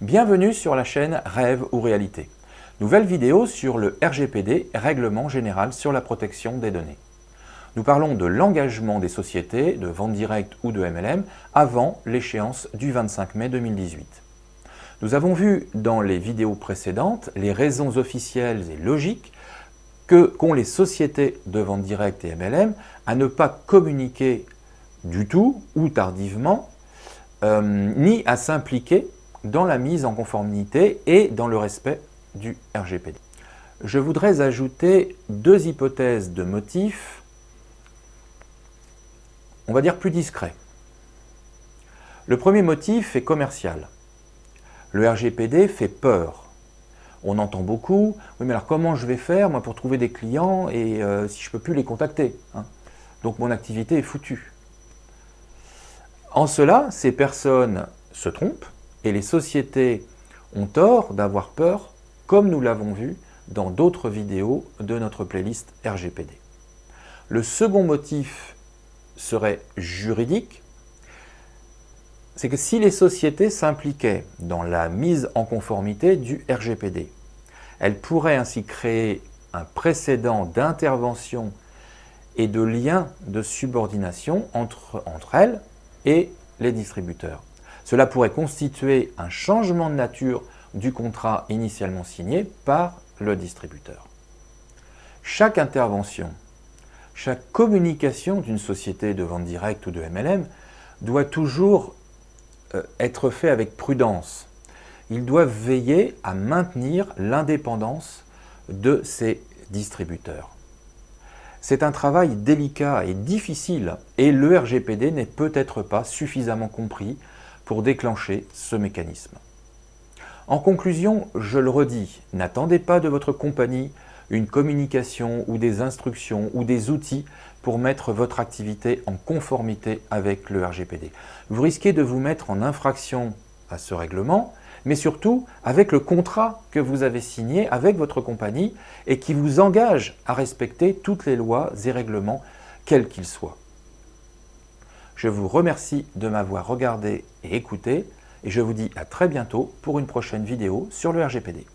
Bienvenue sur la chaîne Rêve ou Réalité. Nouvelle vidéo sur le RGPD, Règlement général sur la protection des données. Nous parlons de l'engagement des sociétés de vente directe ou de MLM avant l'échéance du 25 mai 2018. Nous avons vu dans les vidéos précédentes les raisons officielles et logiques qu'ont les sociétés de vente directe et MLM à ne pas communiquer du tout ou tardivement, ni à s'impliquer dans la mise en conformité et dans le respect du RGPD. Je voudrais ajouter deux hypothèses de motifs, on va dire plus discrets. Le premier motif est commercial. Le RGPD fait peur. On entend beaucoup, oui mais alors comment je vais faire moi pour trouver des clients et si je ne peux plus les contacter, hein? Donc mon activité est foutue. En cela, ces personnes se trompent et les sociétés ont tort d'avoir peur, comme nous l'avons vu dans d'autres vidéos de notre playlist RGPD. Le second motif serait juridique, c'est que si les sociétés s'impliquaient dans la mise en conformité du RGPD, elles pourraient ainsi créer un précédent d'intervention et de lien de subordination entre elles et les distributeurs. Cela pourrait constituer un changement de nature du contrat initialement signé par le distributeur. Chaque intervention, chaque communication d'une société de vente directe ou de MLM doit toujours être fait avec prudence. Ils doivent veiller à maintenir l'indépendance de ces distributeurs. C'est un travail délicat et difficile et le RGPD n'est peut-être pas suffisamment compris pour déclencher ce mécanisme. En conclusion, je le redis, n'attendez pas de votre compagnie une communication ou des instructions ou des outils pour mettre votre activité en conformité avec le RGPD. Vous risquez de vous mettre en infraction à ce règlement, mais surtout avec le contrat que vous avez signé avec votre compagnie et qui vous engage à respecter toutes les lois et règlements, quels qu'ils soient. Je vous remercie de m'avoir regardé et écouté et je vous dis à très bientôt pour une prochaine vidéo sur le RGPD.